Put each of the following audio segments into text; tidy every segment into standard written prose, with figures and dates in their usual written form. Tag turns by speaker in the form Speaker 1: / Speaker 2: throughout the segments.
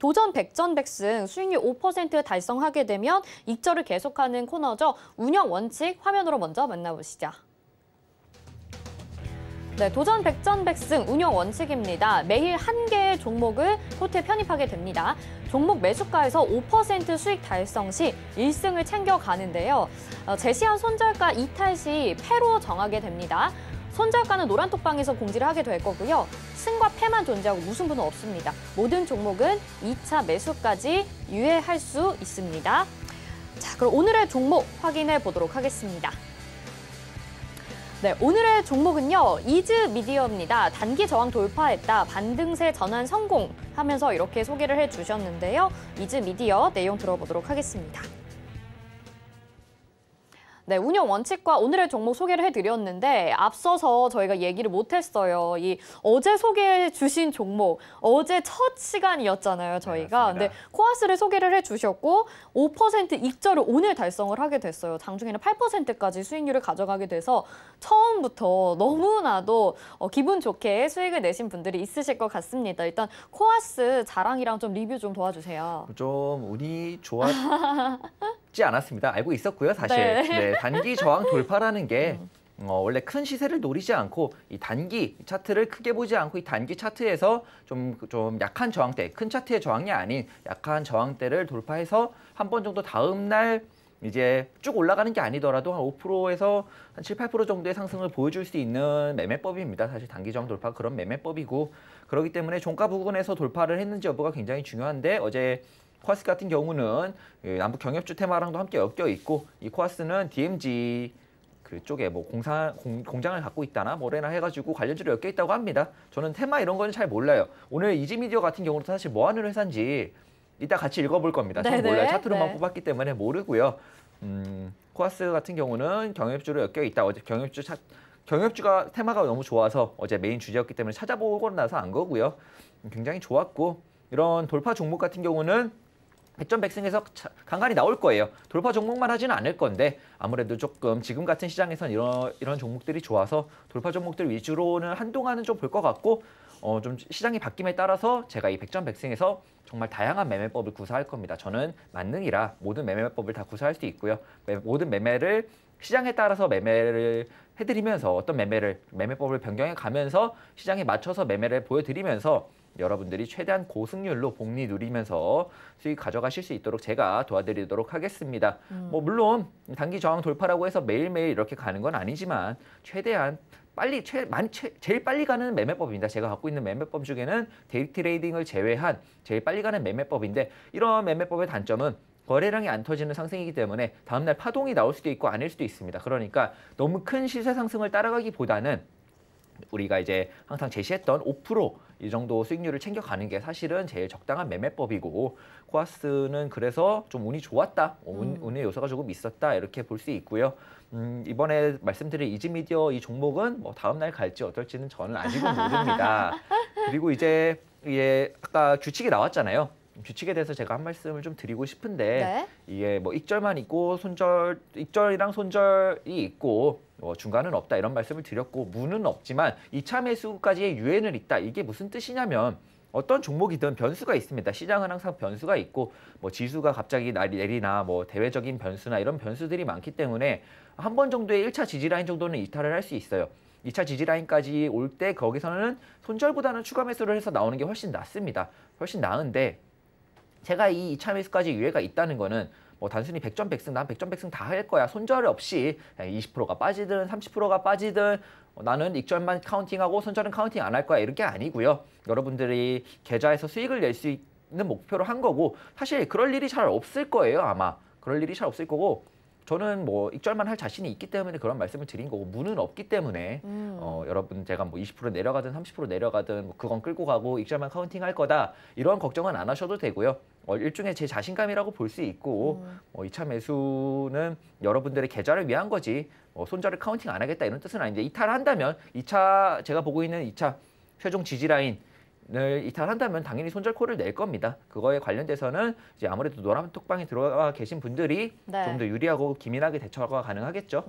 Speaker 1: 도전 백전백승 수익률 5% 달성하게 되면 익절을 계속하는 코너죠. 운영 원칙 화면으로 먼저 만나보시죠. 네, 도전 백전백승 운영 원칙입니다. 매일 한 개의 종목을 포트에 편입하게 됩니다. 종목 매수가에서 5% 수익 달성 시 1승을 챙겨가는데요. 제시한 손절가 이탈 시 패로 정하게 됩니다. 손절가는 노란톡방에서 공지를 하게 될 거고요. 승과 패만 존재하고 무승부는 없습니다. 모든 종목은 2차 매수까지 유예할 수 있습니다. 자, 그럼 오늘의 종목 확인해 보도록 하겠습니다. 네, 오늘의 종목은요. 이즈미디어입니다. 단기 저항 돌파했다. 반등세 전환 성공하면서 이렇게 소개를 해주셨는데요. 이즈미디어 내용 들어보도록 하겠습니다. 네, 운영 원칙과 오늘의 종목 소개를 해드렸는데 앞서서 저희가 얘기를 못했어요. 이 어제 소개해 주신 종목, 어제 첫 시간이었잖아요, 저희가.
Speaker 2: 네,
Speaker 1: 근데 코아스를 소개를 해주셨고 5% 익절을 오늘 달성을 하게 됐어요. 장중에는 8%까지 수익률을 가져가게 돼서 처음부터 너무나도 기분 좋게 수익을 내신 분들이 있으실 것 같습니다. 일단 코아스 자랑이랑 좀 리뷰 좀 도와주세요.
Speaker 2: 좀 운이 좋았지 않았습니다. 알고 있었고요, 사실. 네, 단기 저항 돌파라는 게 원래 큰 시세를 노리지 않고 이 단기 차트를 크게 보지 않고 이 단기 차트에서 좀 약한 저항대, 큰 차트의 저항이 아닌 약한 저항대를 돌파해서 한 번 정도 다음 날 이제 쭉 올라가는 게 아니더라도 한 5%에서 한 7, 8% 정도의 상승을 보여줄 수 있는 매매법입니다. 사실 단기 저항 돌파 그런 매매법이고, 그렇기 때문에 종가 부근에서 돌파를 했는지 여부가 굉장히 중요한데, 어제 코아스 같은 경우는 남북 경협주 테마랑도 함께 엮여 있고, 이 코아스는 DMZ 그쪽에 뭐 공장을 갖고 있다나 뭐래나 해가지고 관련주로 엮여 있다고 합니다. 저는 테마 이런 거는 잘 몰라요. 오늘 이지미디어 같은 경우도 사실 뭐 하는 회사인지 이따 같이 읽어볼 겁니다. 전 몰라요. 차트로만 뽑았기 때문에 모르고요. 코아스 같은 경우는 경협주로 엮여 있다. 어제 경협주가 테마가 너무 좋아서 어제 메인 주제였기 때문에 찾아보고 나서 안 거고요. 굉장히 좋았고, 이런 돌파 종목 같은 경우는 백전백승에서 간간히 나올 거예요. 돌파 종목만 하지는 않을 건데 아무래도 조금 지금 같은 시장에선 이런 종목들이 좋아서 돌파 종목들 위주로는 한동안은 좀 볼 것 같고, 좀 시장이 바뀜에 따라서 제가 이 백전백승에서 정말 다양한 매매법을 구사할 겁니다. 저는 만능이라 모든 매매법을 다 구사할 수 있고요. 모든 매매를 시장에 따라서 매매를 해드리면서 어떤 매매법을 변경해 가면서 시장에 맞춰서 매매를 보여드리면서 여러분들이 최대한 고승률로 복리 누리면서 수익 가져가실 수 있도록 제가 도와드리도록 하겠습니다. 뭐 물론 단기 저항 돌파라고 해서 매일매일 이렇게 가는 건 아니지만 최대한 제일 빨리 가는 매매법입니다. 제가 갖고 있는 매매법 중에는 데이 트레이딩을 제외한 제일 빨리 가는 매매법인데, 이런 매매법의 단점은 거래량이 안 터지는 상승이기 때문에 다음날 파동이 나올 수도 있고 아닐 수도 있습니다. 그러니까 너무 큰 시세 상승을 따라가기보다는 우리가 이제 항상 제시했던 5% 이 정도 수익률을 챙겨가는 게 사실은 제일 적당한 매매법이고, 코아스는 그래서 좀 운이 좋았다, 운의 요소가 조금 있었다, 이렇게 볼 수 있고요. 이번에 말씀드린 이지미디어 이 종목은 뭐 다음 날 갈지 어떨지는 저는 아직은 모릅니다. 그리고 이제 아까 규칙이 나왔잖아요. 규칙에 대해서 제가 한 말씀을 좀 드리고 싶은데, 이게 뭐 익절만 있고 익절이랑 손절이 있고 중간은 없다 이런 말씀을 드렸고, 무는 없지만 2차 매수까지의 유예는 있다. 이게 무슨 뜻이냐면 어떤 종목이든 변수가 있습니다. 시장은 항상 변수가 있고, 뭐 지수가 갑자기 내리나 뭐 대외적인 변수나 이런 변수들이 많기 때문에 한 번 정도의 1차 지지라인 정도는 이탈을 할 수 있어요. 2차 지지라인까지 올 때 거기서는 손절보다는 추가 매수를 해서 나오는 게 훨씬 낫습니다. 훨씬 나은데, 제가 이 2차 매수까지 유예가 있다는 거는 뭐 단순히 백전백승, 난 백전백승 다 할 거야, 손절 없이 20%가 빠지든 30%가 빠지든 나는 익절만 카운팅하고 손절은 카운팅 안 할 거야, 이런 게 아니고요. 여러분들이 계좌에서 수익을 낼 수 있는 목표로 한 거고, 사실 그럴 일이 잘 없을 거예요. 아마 그럴 일이 잘 없을 거고, 저는 뭐 익절만 할 자신이 있기 때문에 그런 말씀을 드린 거고, 무는 없기 때문에 여러분 제가 뭐 20% 내려가든 30% 내려가든 뭐 그건 끌고 가고 익절만 카운팅 할 거다, 이런 걱정은 안 하셔도 되고요. 일종의 제 자신감이라고 볼 수 있고, 2차 매수는 여러분들의 계좌를 위한 거지 손절을 카운팅 안 하겠다 이런 뜻은 아닌데, 이탈한다면 제가 보고 있는 2차 최종 지지라인 이탈한다면 당연히 손절콜을 낼 겁니다. 그거에 관련돼서는 이제 아무래도 노란 톡방에 들어가 계신 분들이
Speaker 1: 네.
Speaker 2: 좀 더 유리하고 기민하게 대처가 가능하겠죠.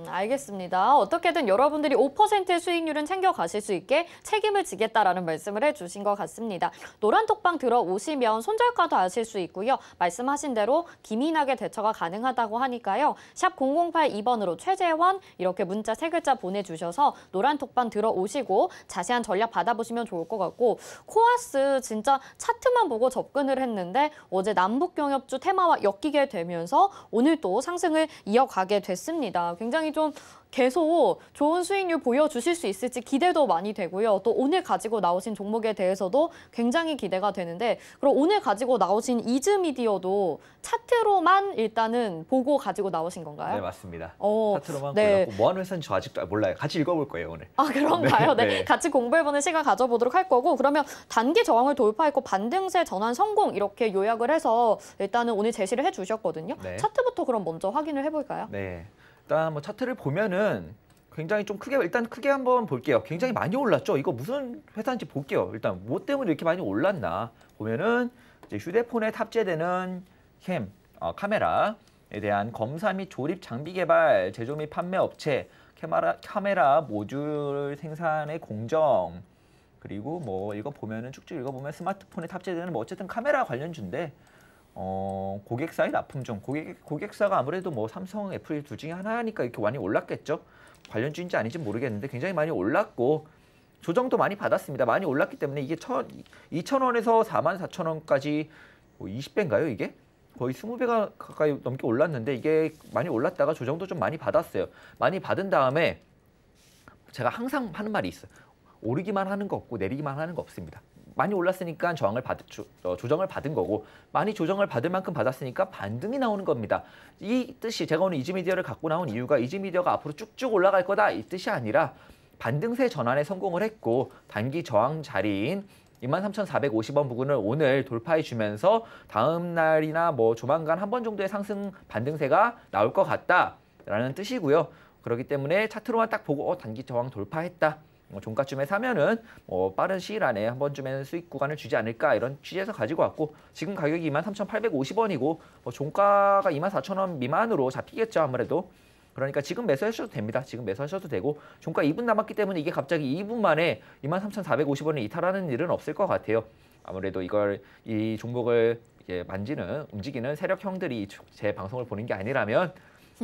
Speaker 1: 알겠습니다. 어떻게든 여러분들이 5%의 수익률은 챙겨가실 수 있게 책임을 지겠다라는 말씀을 해주신 것 같습니다. 노란 톡방 들어오시면 손절가도 아실 수 있고요. 말씀하신 대로 기민하게 대처가 가능하다고 하니까요. 샵 0082번으로 최재원 이렇게 문자 3글자 보내주셔서 노란 톡방 들어오시고 자세한 전략 받아보시면 좋을 것 같고 코아스 진짜 차트만 보고 접근을 했는데 어제 남북경협주 테마와 엮이게 되면서 오늘 또 상승을 이어가게 됐습니다. 굉장히 좀 계속 좋은 수익률 보여주실 수 있을지 기대도 많이 되고요. 또 오늘 가지고 나오신 종목에 대해서도 굉장히 기대가 되는데 그럼 오늘 가지고 나오신 이즈미디어도 차트로만 일단은 보고 가지고 나오신 건가요?
Speaker 2: 네, 맞습니다. 차트로만
Speaker 1: 네.
Speaker 2: 골랐고 뭐 하는 회사인지 저 아직도 몰라요. 같이 읽어볼 거예요, 오늘.
Speaker 1: 아, 그런가요? 네,
Speaker 2: 네.
Speaker 1: 같이 공부해보는 시간 가져보도록 할 거고 그러면 단기 저항을 돌파했고 반등세 전환 성공 이렇게 요약을 해서 일단은 오늘 제시를 해주셨거든요.
Speaker 2: 네.
Speaker 1: 차트부터 그럼 먼저 확인을 해볼까요?
Speaker 2: 네. 일단 뭐 차트를 보면은 굉장히 좀 일단 크게 한번 볼게요. 굉장히 많이 올랐죠. 이거 무슨 회사인지 볼게요. 일단 뭐 때문에 이렇게 많이 올랐나 보면은 이제 휴대폰에 탑재되는 카메라에 대한 검사 및 조립 장비 개발, 제조 및 판매 업체, 카메라 모듈 생산의 공정, 그리고 뭐 이거 보면은 쭉쭉 읽어보면 스마트폰에 탑재되는 뭐 어쨌든 카메라 관련주인데 고객사의 납품 중 고객사가 아무래도 뭐 삼성, 애플 둘 중에 하나니까 이렇게 많이 올랐겠죠. 관련주인지 아닌지 모르겠는데 굉장히 많이 올랐고 조정도 많이 받았습니다. 많이 올랐기 때문에 이게 2,000원에서 44,000원까지 뭐 20배인가요 이게? 거의 20배가 가까이 넘게 올랐는데 이게 많이 올랐다가 조정도 좀 많이 받았어요. 많이 받은 다음에 제가 항상 하는 말이 있어요. 오르기만 하는 거 없고 내리기만 하는 거 없습니다. 많이 올랐으니까 조정을 받은 거고 많이 조정을 받을 만큼 받았으니까 반등이 나오는 겁니다. 이 뜻이 제가 오늘 이즈미디어를 갖고 나온 이유가 이즈미디어가 앞으로 쭉쭉 올라갈 거다 이 뜻이 아니라 반등세 전환에 성공을 했고 단기 저항 자리인 23,450원 부근을 오늘 돌파해 주면서 다음 날이나 뭐 조만간 한 번 정도의 상승 반등세가 나올 것 같다라는 뜻이고요. 그렇기 때문에 차트로만 딱 보고 단기 저항 돌파했다. 종가쯤에 사면은 빠른 시일 안에 한 번쯤에는 수익 구간을 주지 않을까 이런 취지에서 가지고 왔고 지금 가격이 23,850원이고 종가가 24,000원 미만으로 잡히겠죠 아무래도. 그러니까 지금 매수하셔도 됩니다. 지금 매수하셔도 되고 종가 2분 남았기 때문에 이게 갑자기 2분 만에 23,450원을 이탈하는 일은 없을 것 같아요. 아무래도 이 종목을 움직이는 세력형들이 제 방송을 보는 게 아니라면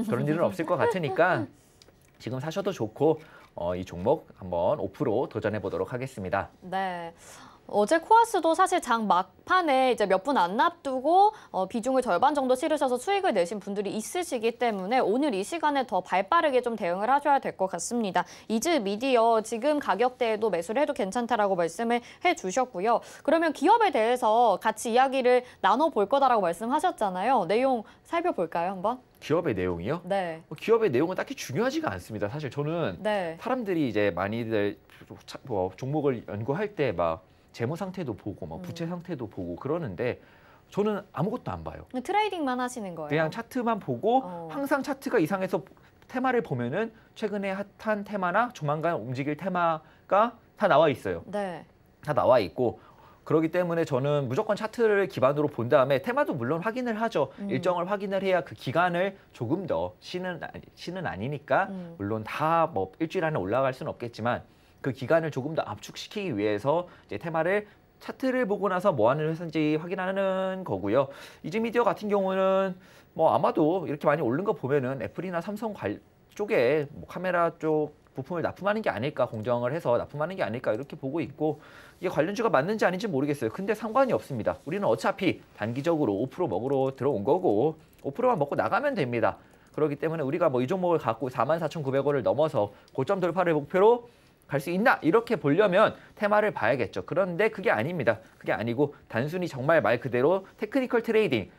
Speaker 2: 그런 일은 없을 것 같으니까 지금 사셔도 좋고 이 종목 한번 5% 도전해 보도록 하겠습니다.
Speaker 1: 네. 어제 코아스도 사실 장 막판에 이제 몇 분 안 납두고 비중을 절반 정도 치르셔서 수익을 내신 분들이 있으시기 때문에 오늘 이 시간에 더 발빠르게 좀 대응을 하셔야 될 것 같습니다. 이즈미디어 지금 가격대에도 매수를 해도 괜찮다라고 말씀을 해주셨고요. 그러면 기업에 대해서 같이 이야기를 나눠볼 거다라고 말씀하셨잖아요. 내용 살펴볼까요, 한번?
Speaker 2: 기업의 내용이요?
Speaker 1: 네.
Speaker 2: 기업의 내용은 딱히 중요하지가 않습니다. 사실 저는
Speaker 1: 네.
Speaker 2: 사람들이 이제 많이들 종목을 연구할 때 막 재무 상태도 보고 막 부채 상태도 보고 그러는데 저는 아무것도 안 봐요.
Speaker 1: 트레이딩만 하시는 거예요?
Speaker 2: 그냥 차트만 보고 항상 차트가 이상해서 테마를 보면은 최근에 핫한 테마나 조만간 움직일 테마가 다 나와 있어요.
Speaker 1: 네.
Speaker 2: 다 나와 있고 그렇기 때문에 저는 무조건 차트를 기반으로 본 다음에 테마도 물론 확인을 하죠. 일정을 확인을 해야 그 기간을 조금 더 시는 아니니까 물론 다 뭐 일주일 안에 올라갈 수는 없겠지만 그 기간을 조금 더 압축시키기 위해서 이제 테마를 차트를 보고 나서 뭐 하는 회사인지 확인하는 거고요. 이즈미디어 같은 경우는 뭐 아마도 이렇게 많이 오른 거 보면은 애플이나 삼성 쪽에 뭐 카메라 쪽 부품을 납품하는 게 아닐까, 공정을 해서 납품하는 게 아닐까 이렇게 보고 있고 이게 관련주가 맞는지 아닌지 모르겠어요. 근데 상관이 없습니다. 우리는 어차피 단기적으로 5% 먹으러 들어온 거고 5%만 먹고 나가면 됩니다. 그렇기 때문에 우리가 뭐 이 종목을 갖고 44,900원을 넘어서 고점 돌파를 목표로 갈 수 있나? 이렇게 보려면 테마를 봐야겠죠. 그런데 그게 아닙니다. 그게 아니고 단순히 정말 말 그대로 테크니컬 트레이딩,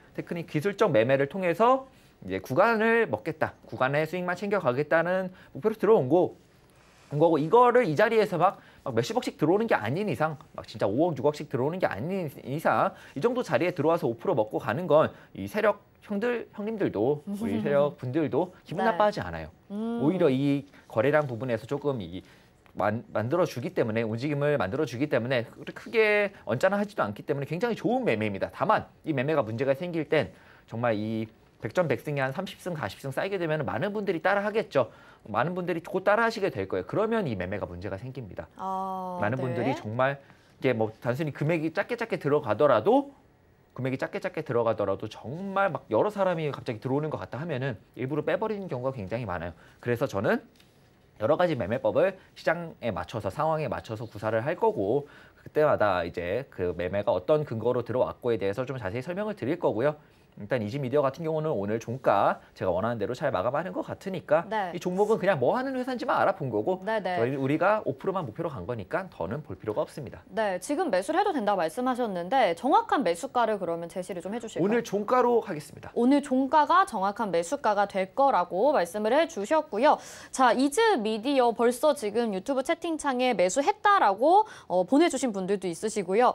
Speaker 2: 기술적 매매를 통해서 이제 구간을 먹겠다. 구간의 수익만 챙겨가겠다는 목표로 들어온 거고 이거를 이 자리에서 막 몇십억씩 들어오는 게 아닌 이상 막 진짜 5억, 6억씩 들어오는 게 아닌 이상 이 정도 자리에 들어와서 5% 먹고 가는 건 이 세력 형님들도 우리 세력 분들도 기분 나빠하지 않아요. 오히려 이 거래량 부분에서 조금 만들어주기 때문에 움직임을 만들어주기 때문에 크게 언짢아하지도 않기 때문에 굉장히 좋은 매매입니다. 다만 이 매매가 문제가 생길 땐 정말 이 백전백승이 한 30승, 40승 쌓이게 되면 많은 분들이 따라하겠죠. 많은 분들이 곧 따라하시게 될 거예요. 그러면 이 매매가 문제가 생깁니다. 많은
Speaker 1: 네.
Speaker 2: 분들이 정말 이게 뭐 단순히 금액이 작게 들어가더라도 정말 막 여러 사람이 갑자기 들어오는 것 같다 하면은 일부러 빼버리는 경우가 굉장히 많아요. 그래서 저는 여러 가지 매매법을 시장에 맞춰서 상황에 맞춰서 구사를 할 거고 그때마다 이제 그 매매가 어떤 근거로 들어왔고에 대해서 좀 자세히 설명을 드릴 거고요. 일단 이지미디어 같은 경우는 오늘 종가 제가 원하는 대로 잘 마감하는 것 같으니까
Speaker 1: 네.
Speaker 2: 이 종목은 그냥 뭐 하는 회사인지만 알아본 거고
Speaker 1: 네네.
Speaker 2: 우리가 5%만 목표로 간 거니까 더는 볼 필요가 없습니다.
Speaker 1: 네, 지금 매수를 해도 된다고 말씀하셨는데 정확한 매수가를 그러면 제시를 좀 해주실까요?
Speaker 2: 오늘 종가로 하겠습니다.
Speaker 1: 오늘 종가가 정확한 매수가가 될 거라고 말씀을 해주셨고요. 자, 이즈미디어 벌써 지금 유튜브 채팅창에 매수했다라고 보내주신 분들도 있으시고요.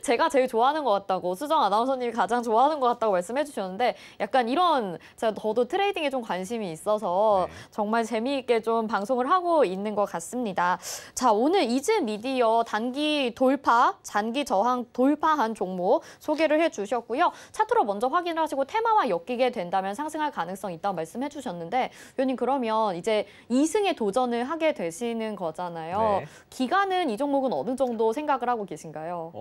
Speaker 1: 제가 제일 좋아하는 것 같다고 수정 아나운서님이 가장 좋아하는 것 같다고 말씀해 주셨는데 약간 이런 저도 트레이딩에 좀 관심이 있어서 정말 재미있게 좀 방송을 하고 있는 것 같습니다. 자, 오늘 이즈미디어 단기 돌파, 단기 저항 돌파한 종목 소개를 해주셨고요. 차트로 먼저 확인을 하시고 테마와 엮이게 된다면 상승할 가능성이 있다고 말씀해 주셨는데 위원님 그러면 이제 2승에 도전을 하게 되시는 거잖아요.
Speaker 2: 네.
Speaker 1: 기간은 이 종목은 어느 정도 생각을 하고 계신가요?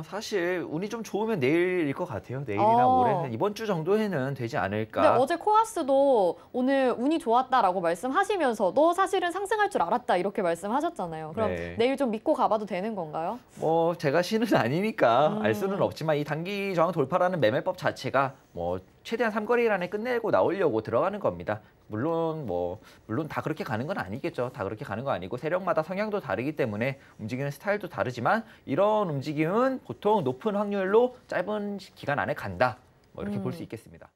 Speaker 2: 사실 운이 좀 좋으면 내일일 것 같아요. 내일이나 모레는 이번 주 정도에는 되지 않을까.
Speaker 1: 근데 어제 코아스도 오늘 운이 좋았다라고 말씀하시면서도 사실은 상승할 줄 알았다 이렇게 말씀하셨잖아요. 그럼
Speaker 2: 네.
Speaker 1: 내일 좀 믿고 가봐도 되는 건가요?
Speaker 2: 뭐 제가 신은 아니니까 알 수는 없지만 이 단기 저항 돌파라는 매매법 자체가 뭐 최대한 삼거리 안에 끝내고 나오려고 들어가는 겁니다. 물론 다 그렇게 가는 건 아니겠죠. 다 그렇게 가는 거 아니고 세력마다 성향도 다르기 때문에 움직이는 스타일도 다르지만 이런 움직임은 보통 높은 확률로 짧은 기간 안에 간다. 뭐 이렇게 볼 수 있겠습니다.